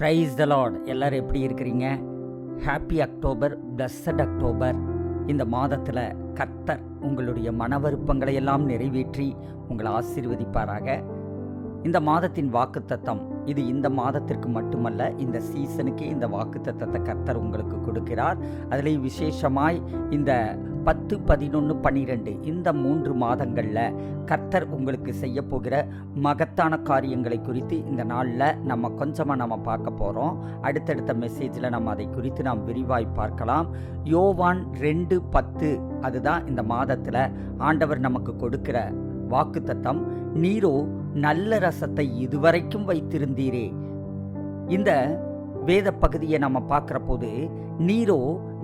Praise the Lord. எல்லோரும் எப்படி இருக்கிறீங்க? Happy October, blessed October. இந்த மாதத்தில் கர்த்தர் உங்களுடைய மன விருப்பங்களை எல்லாம் நிறைவேற்றி உங்களை ஆசீர்வதிப்பாராக. இந்த மாதத்தின் வாக்குத்தத்தம் இது இந்த மாதத்திற்கு மட்டுமல்ல, இந்த சீசனுக்கு இந்த வாக்குத்தத்தத்தை கர்த்தர் உங்களுக்கு கொடுக்கிறார். அதில் விசேஷமாய் இந்த 10, 11, 12 இந்த 3 மாதங்களில் கர்த்தர் உங்களுக்கு செய்ய போகிற மகத்தான காரியங்களை குறித்து இந்த நாளில் நம்ம கொஞ்சமாக பார்க்க போகிறோம். அடுத்தடுத்த மெசேஜில் நம்ம அதை குறித்து நாம் விரிவாய் பார்க்கலாம். யோவான் 2:10 அதுதான் இந்த மாதத்தில் ஆண்டவர் நமக்கு கொடுக்கிற வாக்குத்தத்தம். நீரோ நல்ல ரசத்தை இதுவரைக்கும் வைத்திருந்தீரே. இந்த வேத பகுதியை நம்ம பார்க்குற போது நீரோ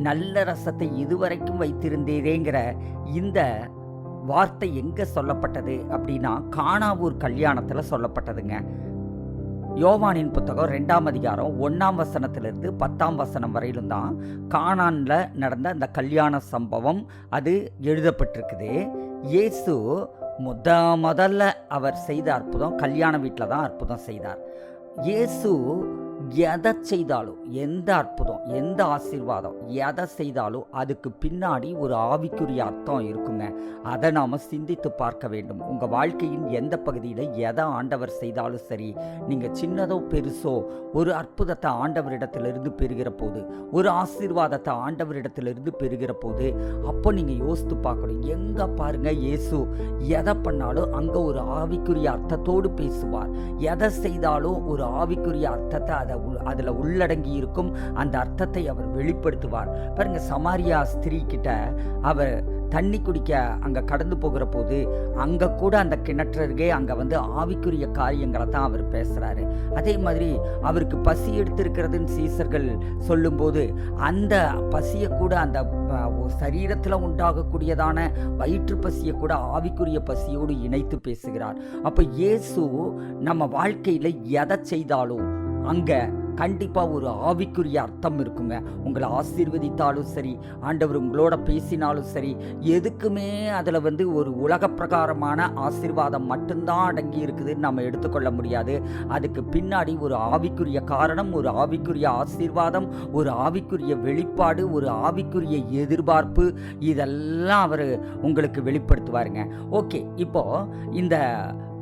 நல்ல ரசத்தை இதுவரைக்கும் வைத்திருந்தீரேங்கிற இந்த வார்த்தை எங்கே சொல்லப்பட்டது அப்படின்னா கானாவூர் கல்யாணத்தில் சொல்லப்பட்டதுங்க. யோவானின் புத்தகம் 2ஆம் அதிகாரம் 1ஆம் வசனத்திலிருந்து 10ஆம் வசனம் வரையிலும் தான் கானானில் நடந்த அந்த கல்யாண சம்பவம் அது எழுதப்பட்டிருக்குது. இயேசு முதல்ல அவர் செய்த அற்புதம் கல்யாண வீட்டில் தான் அற்புதம் செய்தார். இயேசு எதை செய்தாலும், எந்த அற்புதம், எந்த ஆசீர்வாதம், எதை செய்தாலும் அதுக்கு பின்னாடி ஒரு ஆவிக்குரிய அர்த்தம் இருக்குங்க. அதை நாம் சிந்தித்து பார்க்க வேண்டும். உங்கள் வாழ்க்கையின் எந்த பகுதியில் எதை ஆண்டவர் செய்தாலும் சரி, நீங்கள் சின்னதோ பெருசோ ஒரு அற்புதத்தை ஆண்டவரிடத்திலிருந்து பெறுகிற போது, ஒரு ஆசீர்வாதத்தை ஆண்டவரிடத்திலிருந்து பெறுகிற போது, அப்போ நீங்கள் யோசித்து பார்க்கணும். எங்கே பாருங்கள், இயேசு எதை பண்ணாலும் அங்கே ஒரு ஆவிக்குரிய அர்த்தத்தோடு பேசுவார். எதை செய்தாலும் ஒரு ஆவிக்குரிய அர்த்தத்தை அதில் உள்ளடங்கி இருக்கும் அந்த அர்த்தத்தை அவர் வெளிப்படுத்துவார். பாருங்க, சமாரியா ஸ்திரீ கிட்ட அவர் தண்ணி குடிக்க அங்கே கடந்து போகிற போது அங்கே கூட அந்த கிணற்றருகே அங்கே ஆவிக்குரிய காரியங்களை தான் அவர் பேசுகிறாரு. அதே மாதிரி அவருக்கு பசி எடுத்திருக்கிறதுன்னு சீசர்கள் சொல்லும்போது அந்த பசியை கூட, அந்த சரீரத்தில் உண்டாகக்கூடியதான வயிற்று பசியை கூட ஆவிக்குரிய பசியோடு இணைத்து பேசுகிறார். அப்போ இயேசு நம்ம வாழ்க்கையில் எதை செய்தாலும் அங்கே கண்டிப்பாக ஒரு ஆவிக்குரிய அர்த்தம் இருக்குங்க. உங்களை ஆசீர்வதித்தாலும் சரி, ஆண்டவர் உங்களோட பேசினாலும் சரி, எதுக்குமே அதில் ஒரு உலக பிரகாரமான ஆசீர்வாதம் மட்டும்தான் அடங்கி இருக்குதுன்னு நம்ம எடுத்துக்கொள்ள முடியாது. அதுக்கு பின்னாடி ஒரு ஆவிக்குரிய காரணம், ஒரு ஆவிக்குரிய ஆசீர்வாதம், ஒரு ஆவிக்குரிய வெளிப்பாடு, ஒரு ஆவிக்குரிய எதிர்பார்ப்பு, இதெல்லாம் அவர் உங்களுக்கு வெளிப்படுத்துவாருங்க. ஓகே, இப்போது இந்த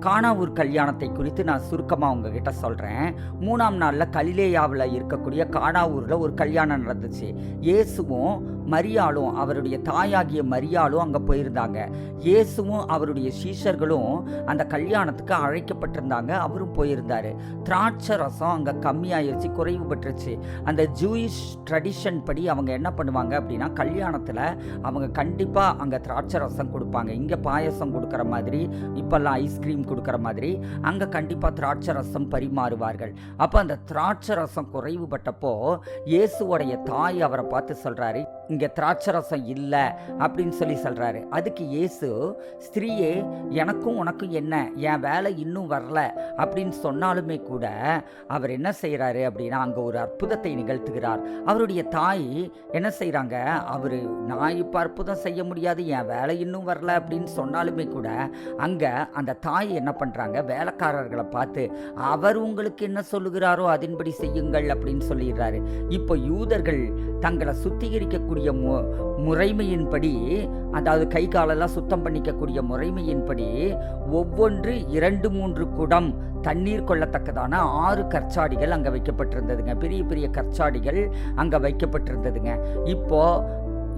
கானாவூர் கல்யாணத்தை குறித்து நான் சுருக்கமாக உங்ககிட்ட சொல்கிறேன். 3ஆம் நாளில் கலிலேயாவில் இருக்கக்கூடிய கானாவூரில் ஒரு கல்யாணம் நடந்துச்சு. இயேசுவும் மரியாளும், அவருடைய தாயாகிய மரியாளும் அங்கே போயிருந்தாங்க. இயேசுவும் அவருடைய சீஷர்களும் அந்த கல்யாணத்துக்கு அழைக்கப்பட்டிருந்தாங்க. அவரும் போயிருந்தார். திராட்சை ரசம் அங்கே கம்மியாயிருச்சு, குறைவு பெற்றுச்சு. அந்த ஜூயிஷ் ட்ரெடிஷன் படி அவங்க என்ன பண்ணுவாங்க அப்படின்னா, கல்யாணத்தில் அவங்க கண்டிப்பாக அங்கே திராட்சை ரசம் கொடுப்பாங்க. இங்கே பாயசம் கொடுக்குற மாதிரி, இப்போல்லாம் ஐஸ்கிரீம் கொடுக்குற மாதிரி அங்கே கண்டிப்பாக திராட்சை ரசம் பரிமாறுவார்கள். அப்போ அந்த திராட்சை ரசம் குறைவுபட்டப்போ இயேசுவோடைய தாய் அவரை பார்த்து சொல்கிறாரு, இங்கே திராட்சை ரசம் இல்லை அப்படின்னு சொல்கிறாரு. அதுக்கு இயேசு, ஸ்திரீயே, எனக்கும் உனக்கும் என்ன, என் வேலை இன்னும் வரல அப்படின்னு சொன்னாலுமே கூட அவர் என்ன செய்கிறாரு அப்படின்னா அங்கே ஒரு அற்புதத்தை நிகழ்த்துகிறார். அவருடைய தாய் என்ன செய்கிறாங்க, அவர் நான் இப்போ அற்புதம் செய்ய முடியாது, என் வேலை இன்னும் வரல அப்படின்னு சொன்னாலுமே கூட அங்கே அந்த தாய் என்ன பண்ணுறாங்க, வேலைக்காரர்களை பார்த்து அவர் உங்களுக்கு என்ன சொல்லுகிறாரோ அதன்படி செய்யுங்கள் அப்படின்னு சொல்லிடுறாரு. இப்போ யூதர்கள் தங்களை சுத்திகரிக்கக்கூடிய முறைமையின்படி, அதாவது கை காலெல்லாம் சுத்தம் பண்ணிக்கக்கூடிய முறைமையின்படி ஒவ்வொன்று 2-3 குடம் தண்ணீர் கொள்ளத்தக்கதான 6 கற்சாடிகள் அங்கே வைக்கப்பட்டிருந்ததுங்க. பெரிய பெரிய கற்சாடிகள் அங்கே வைக்கப்பட்டிருந்ததுங்க. இப்போ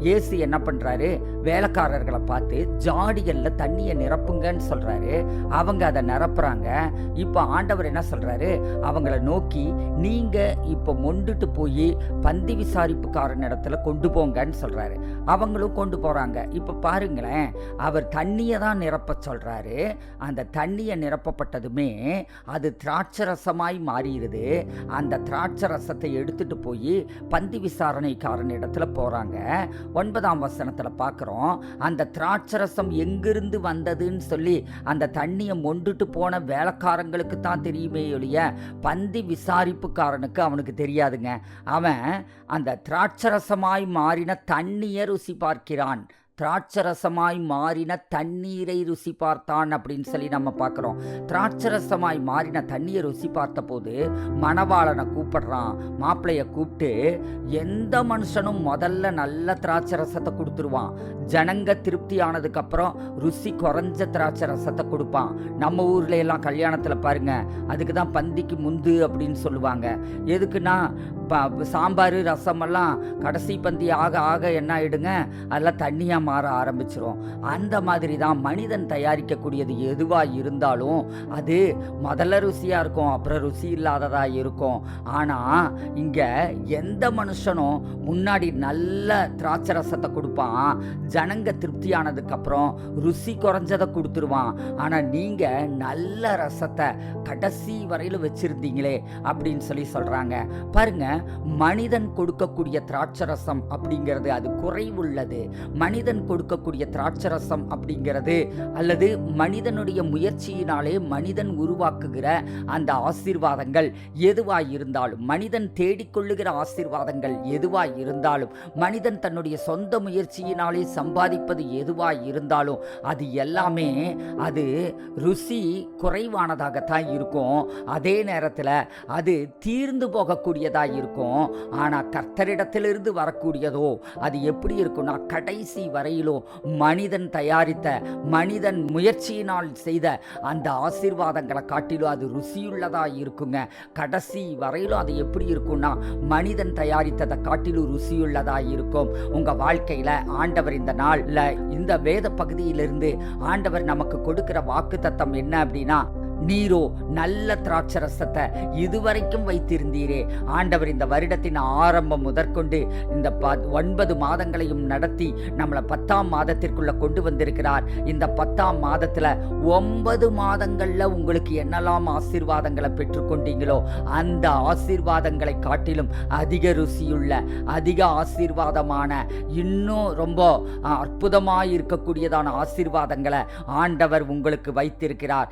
இயேசு என்ன பண்ணுறாரு, வேலைக்காரர்களை பார்த்து ஜாடிகளில் தண்ணியை நிரப்புங்கன்னு சொல்கிறாரு. அவங்க அதை நிரப்புறாங்க. இப்போ ஆண்டவர் என்ன சொல்கிறாரு, அவங்கள நோக்கி நீங்கள் இப்போ மொண்டுட்டு போய் பந்தி விசாரிப்புக்காரன் இடத்துல கொண்டு போங்கன்னு சொல்கிறாரு. அவங்களும் கொண்டு போகிறாங்க. இப்போ பாருங்களேன், அவர் தண்ணியை தான் நிரப்ப சொல்கிறாரு. அந்த தண்ணியை நிரப்பப்பட்டதுமே அது திராட்சரசமாய் மாறிடுது. அந்த திராட்சை ரசத்தை எடுத்துகிட்டு போய் பந்தி விசாரணைக்காரன் இடத்துல போகிறாங்க. 9ஆம் வசனத்தில் பார்க்குறோம், அந்த திராட்சரசம் எங்கிருந்து வந்ததுன்னு சொல்லி அந்த தண்ணியை மொண்டுட்டு போன வேலைக்காரங்களுக்கு தான் தெரியுமே ஒழிய பந்தி விசாரிப்புக்காரனுக்கு அவனுக்கு தெரியாதுங்க. அவன் அந்த திராட்சரசமாய் மாறின தண்ணியை ருசி பார்க்கிறான். திராட்சரசமாய் மாறின தண்ணீரை ருசி பார்த்தான் அப்படின்னு சொல்லி நம்ம பார்க்குறோம். திராட்சரசமாய் மாறின தண்ணீரை ருசி பார்த்த போது மணவாளனை கூப்பிடுறான். மாப்பிள்ளைய கூப்பிட்டு எந்த மனுஷனும் முதல்ல நல்ல திராட்சரசத்தை கொடுத்துருவான். ஜனங்க திருப்தி ஆனதுக்கப்புறம் ருசி குறைஞ்ச திராட்சரசத்தை கொடுப்பான். நம்ம ஊர்ல எல்லாம் கல்யாணத்தில் பாருங்க, அதுக்கு தான் பந்திக்கு முந்து அப்படின்னு சொல்லுவாங்க. எதுக்குன்னா சாம்பார் ரசமெல்லாம் கடைசி பந்தி ஆக ஆக என்ன ஆகிடுங்க, அதெல்லாம் தண்ணியாக மாற ஆரம்பிச்சிரும். அந்த மாதிரி தான் மனிதன் தயாரிக்கக்கூடியது எதுவாக இருந்தாலும் அது முதல்ல ருசியாக இருக்கும், அப்புறம் ருசி இல்லாததாக இருக்கும். ஆனால் இங்கே எந்த மனுஷனும் முன்னாடி நல்ல திராட்சை ரசத்தை கொடுப்பான், ஜனங்க திருப்தியானதுக்கப்புறம் ருசி குறைஞ்சதை கொடுத்துருவான். ஆனால் நீங்கள் நல்ல ரசத்தை கடைசி வரையில் வச்சுருந்தீங்களே அப்படின்னு சொல்லி சொல்கிறாங்க. பாருங்க, மனிதன் கொடுக்கக்கூடிய திராட்சரசம் அப்படிங்கிறது அது குறைவுள்ளது. மனிதன் கொடுக்கக்கூடிய திராட்சரசம் அப்படிங்கிறது அல்லது மனிதனுடைய முயற்சியினாலே மனிதன் உருவாக்குகிற அந்த ஆசீர்வாதங்கள் எதுவாய் இருந்தாலும், மனிதன் தேடிக்கொள்ளுகிற ஆசீர்வாதங்கள் எதுவாய் இருந்தாலும், மனிதன் தன்னுடைய சொந்த முயற்சியினாலே சம்பாதிப்பது எதுவாய் இருந்தாலும் அது எல்லாமே அது ருசி குறைவானதாகத்தான் இருக்கும். அதே நேரத்தில் அது தீர்ந்து போகக்கூடியதாக இருக்கும். ஆனால் கர்த்தரிடத்திலிருந்து வரக்கூடியதோ அது எப்படி இருக்கும்னா கடைசி வரையிலும் மனிதன் தயாரித்த, மனிதன் முயற்சியினால் செய்த அந்த ஆசீர்வாதங்களை காட்டிலும் அது ருசியுள்ளதா இருக்குங்க. கடைசி வரையிலும் அது எப்படி இருக்கும்னா மனிதன் தயாரித்ததை காட்டிலும் ருசியுள்ளதா இருக்கும். உங்க வாழ்க்கையில ஆண்டவர் இந்த நாள்ல இந்த வேத பகுதியிலிருந்து ஆண்டவர் நமக்கு கொடுக்கிற வாக்கு தத்தம் என்ன அப்படின்னா, நீரோ நல்ல திராட்சரசத்தை இதுவரைக்கும் வைத்திருந்தீரே. ஆண்டவர் இந்த வருடத்தின் ஆரம்பம் முதற்கொண்டு இந்த 9 மாதங்களையும் நடத்தி நம்மளை 10ஆம் மாதத்திற்குள்ள கொண்டு வந்திருக்கிறார். இந்த 10ஆம் மாதத்துல 9 மாதங்கள்ல உங்களுக்கு என்னெல்லாம் ஆசீர்வாதங்களை பெற்றுக்கொண்டீங்களோ அந்த ஆசீர்வாதங்களை காட்டிலும் அதிக ருசியுள்ள, அதிக ஆசீர்வாதமான, இன்னும் ரொம்ப அற்புதமாய் இருக்கக்கூடியதான ஆசீர்வாதங்களை ஆண்டவர் உங்களுக்கு வைத்திருக்கிறார்.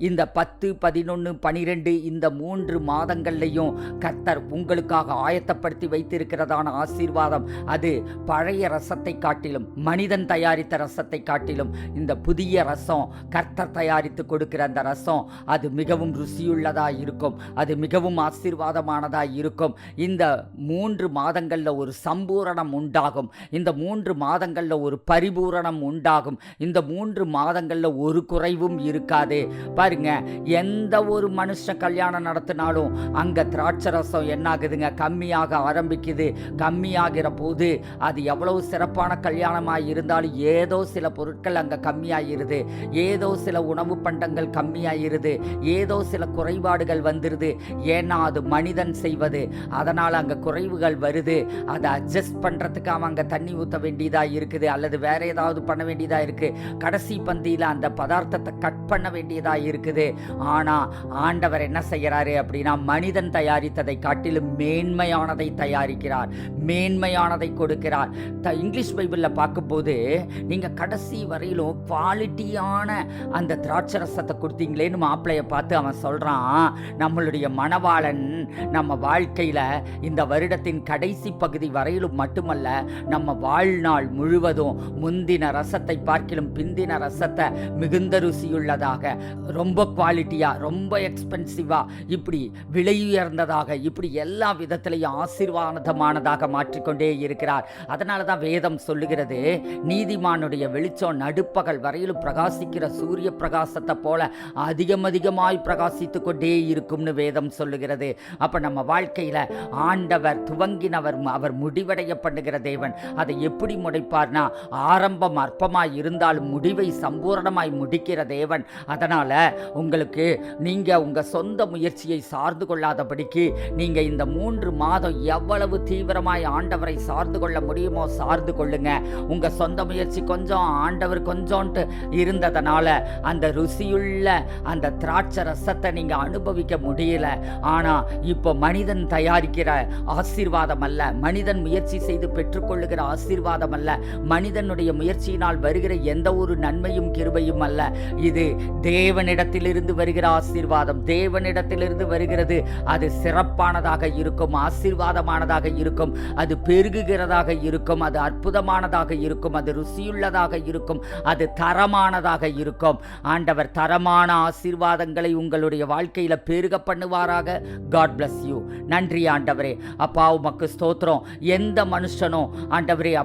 இந்த 10, 11, 12 இந்த 3 மாதங்கள்லையும் கர்த்தர் உங்களுக்காக ஆயத்தப்படுத்தி வைத்திருக்கிறதான ஆசீர்வாதம் அது பழைய ரசத்தை காட்டிலும், மனிதன் தயாரித்த ரசத்தை காட்டிலும் இந்த புதிய ரசம், கர்த்தர் தயாரித்து கொடுக்கிற அந்த ரசம் அது மிகவும் ருசியுள்ளதாக இருக்கும். அது மிகவும் ஆசீர்வாதமானதாக இருக்கும். இந்த 3 மாதங்களில் ஒரு சம்பூரணம் உண்டாகும். இந்த 3 மாதங்களில் ஒரு பரிபூரணம் உண்டாகும். இந்த 3 மாதங்களில் ஒரு குறைவும் இருக்காது. பாருங்க, எந்த ஒரு மனுஷ கல்யாணம் நடத்தினாலும் அங்க திராட்சரசம் என்ன ஆகுதுங்க, கம்மியாக ஆரம்பிக்குது. கம்மியாகிற போது அது எவ்வளவு சிறப்பான கல்யாணமாக இருந்தாலும் ஏதோ சில பொருட்கள் அங்க கம்மியாயிருது, ஏதோ சில உணவு பண்டங்கள் கம்மியாயிருது, ஏதோ சில குறைபாடுகள் வந்துருது. ஏன்னா அது மனிதன் செய்வது, அதனால் அங்க குறைவுகள் வருது. அதை அட்ஜஸ்ட் பண்றதுக்கு அவன் அங்க தண்ணி ஊற்ற வேண்டியதா இருக்குது, அல்லது வேற ஏதாவது பண்ண வேண்டியதா இருக்கு. கடைசி பந்தியில அந்த பதார்த்தத்தை கட் பண்ண வேண்டியதா இருக்குது. ஆனா ஆண்டவர் என்ன செய்யறாரு அப்படின்னா, மனிதன் தயாரித்ததை காட்டிலும் மேன்மையானதை தயாரிக்கிறார், மேன்மையானதை கொடுக்கிறார். இங்கிலீஷ் பைபிள்ல பார்க்கும்போது நீங்க கடைசி வரையிலும் குவாலிட்டியான அந்த திராட்சரசத்தை கொடுத்தீங்களேன்னு மாப்பிள்ளைய பார்த்து அவன் சொல்றான், நம்மளுடைய மணவாளன் நம்ம வாழ்க்கையில இந்த வருடத்தின் கடைசி பகுதி வரையிலும் மட்டுமல்ல, நம்ம வாழ்நாள் முழுவதும் முந்தின ரசத்தை பார்க்கிலும் பிந்தின ரசத்தை மிகுந்த ருசியுள்ளதாக, ரொம்ப குவாலிட்டியா, ரொம்ப எக்ஸ்பென்சிவா, இப்படி விலையுயர்ந்ததாக, இப்படி எல்லா விதத்திலையும் ஆசீர்வாதமானதாக மாற்றிக்கொண்டே இருக்கிறார். அதனால தான் வேதம் சொல்லுகிறது, நீதிமானுடைய வெளிச்சம் நடுப்பகல் வரையிலும் பிரகாசிக்கிற சூரிய பிரகாசத்தை போல அதிகமாய் பிரகாசித்து கொண்டே இருக்கும்னு வேதம் சொல்லுகிறது. அப்ப நம்ம வாழ்க்கையில ஆண்டவர் துவங்கினவர், அவர் முடிவடைய பண்ணுகிற தேவன். அதை எப்படி முடிப்பார்னா, ஆரம்பம் அற்பமாய் இருந்தாலும் முடிவை சம்பூர்ணமாய் முடிக்கிற தேவன். அதனால உங்களுக்கு நீங்க உங்க சொந்த முயற்சியை சார்ந்து கொள்ளாதபடிக்கு நீங்க இந்த 3 மாதம் எவ்வளவு தீவிரமாய் ஆண்டவரை சார்ந்து கொள்ள முடியுமோ சார்ந்து கொள்ளுங்க. உங்க சொந்த முயற்சி கொஞ்சம், ஆண்டவர் கொஞ்சோன்ட்டு இருந்ததனால அந்த ருசியுள்ள அந்த திராட்சை ரசத்தை நீங்க அனுபவிக்க முடியல. ஆனா இப்போ மனிதன் தயாரிக்கிற ஆசீர்வாதம் அல்ல, மனிதன் முயற்சி செய்து பெற்றுக்கொள்ளுகிற ஆசீர்வாதம் அல்ல, மனிதனுடைய முயற்சியினால் வருகிற எந்த ஒரு நன்மையும் கிருபையும் அல்ல, இது தேவனிடம் உம்மிடத்திலிருந்து வருகிற ஆசீர்வாதம் தேவனிடத்திலிருந்து வருகிறது. அது சிறப்பானதாக இருக்கும், ஆசீர்வாதமானதாக இருக்கும், அது பெருகுகிறதாக இருக்கும், அது அற்புதமானதாக இருக்கும், அது ருசியுள்ளதாக இருக்கும், அது தரமானதாக இருக்கும். ஆண்டவர் தரமான ஆசீர்வாதங்களை உங்களுடைய வாழ்க்கையில பெருக பண்ணுவாராக. God bless you. நன்றி ஆண்டவரே. அப்பா உமக்கு ஸ்தோத்திரம். எந்த மனுஷனும் ஆண்டவரே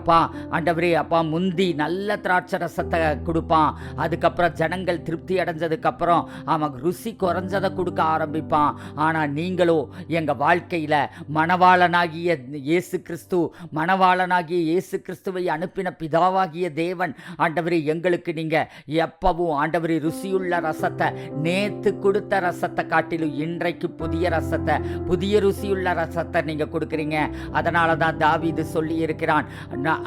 அப்பா முந்தி நல்ல திராட்சை ரசத்தை கொடுப்பான், அதுக்கப்புறம் ஜனங்கள் திருப்தி அடைஞ்சதுக்கு அப்புறம் அவன் ருசி குறைஞ்சதை கொடுக்க ஆரம்பிப்பான். ஆனா நீங்களோ எங்க வாழ்க்கையில மணவாளனாகிய இயேசு கிறிஸ்துவை அனுப்பின பிதாவாகிய தேவன் ஆண்டவரே எங்களுக்கு நீங்க எப்பவும் ஆண்டவரே ருசியுள்ள ரசத்தை, நேத்து கொடுத்த ரசத்தை காட்டிலும் இன்றைக்கு புதிய ருசியுள்ள ரசத்தை நீங்க கொடுக்குறீங்க. அதனால தான் தாவீது சொல்லி இருக்கிறான்,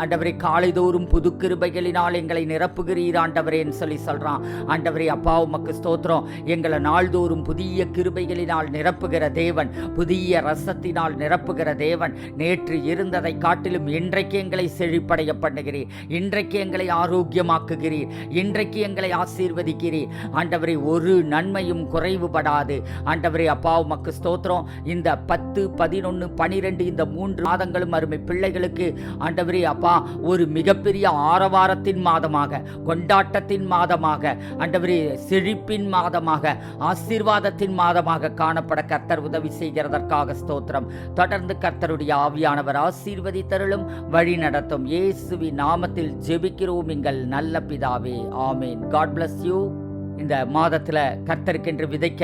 ஆண்டவரே காலைதோறும் புது கிருபைகளினால் எங்களை நிரப்புகிறீர் ஆண்டவரேன்னு சொல்லி சொல்றான். ஆண்டவரே அப்பா உமக்கு ஸ்தோத்திரம். எங்களை நாள்தோறும் புதிய கிருபைகளினால் நிரப்புகிற தேவன், புதிய ரசத்தினால் நிரப்புகிற தேவன். நேற்று இருந்ததை காட்டிலும் இன்றைக்கு எங்களை செழிப்படைய பண்ணுகிறீர், இன்றைக்கு எங்களை ஆரோக்கியமாக்குகிறீர், இன்றைக்கு எங்களை ஆசீர்வதிக்கிறீர் ஆண்டவரே. ஒரு நன்மையும் குறைவுபடாது ஆண்டவரே அப்பா உமக்கு ஸ்தோத்திரம். இந்த 10, 11, 12 இந்த 3 மாதங்களும் அருமை பிள்ளைகளுக்கு ஆண்டவரே அப்பா ஒரு மிகப்பெரிய ஆரவாரத்தின் மாதமாக, கொண்டாட்டத்தின் மாதமாக, ஆண்டவரே செழிப்பின் மாதமாக, ஆசீர்வாதத்தின் மாதமாக காணப்பட கர்த்தர் உதவி செய்கிறதற்காக ஸ்தோத்திரம். தொடர்ந்து கர்த்தருடைய ஆவியானவர் ஆசீர்வதித்தருளும் வழி நடத்தும். இயேசுவின் நாமத்தில் ஜெபிக்கிறோம் எங்கள் நல்ல பிதாவே, ஆமேன். God bless you. இந்த மாதத்தில் கர்த்தருக்கென்று விதைக்க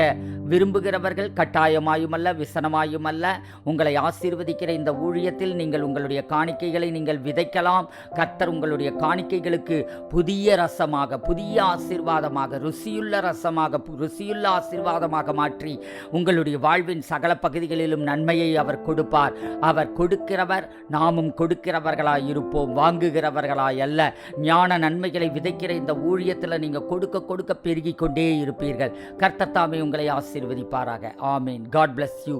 விரும்புகிறவர்கள் கட்டாயமாயுமல்ல விசனமாயுமல்ல உங்களை ஆசீர்வதிக்கிற இந்த ஊழியத்தில் நீங்கள் உங்களுடைய காணிக்கைகளை நீங்கள் விதைக்கலாம். கர்த்தர் உங்களுடைய காணிக்கைகளுக்கு புதிய ரசமாக, புதிய ஆசீர்வாதமாக, ருசியுள்ள ஆசீர்வாதமாக மாற்றி உங்களுடைய வாழ்வின் சகல பகுதிகளிலும் நன்மையை அவர் கொடுப்பார். அவர் கொடுக்கிறவர், நாமும் கொடுக்கிறவர்களாய் இருப்போம், வாங்குகிறவர்களாய் அல்ல. ஞான நன்மைகளை விதைக்கிற இந்த ஊழியத்தில் நீங்கள் கொடுக்க பெருகிக் கொண்டே இருப்பீர்கள். கர்த்தர் தாமே உங்களை ஆசீர்வதிப்பாராக. ஆமேன். God bless you.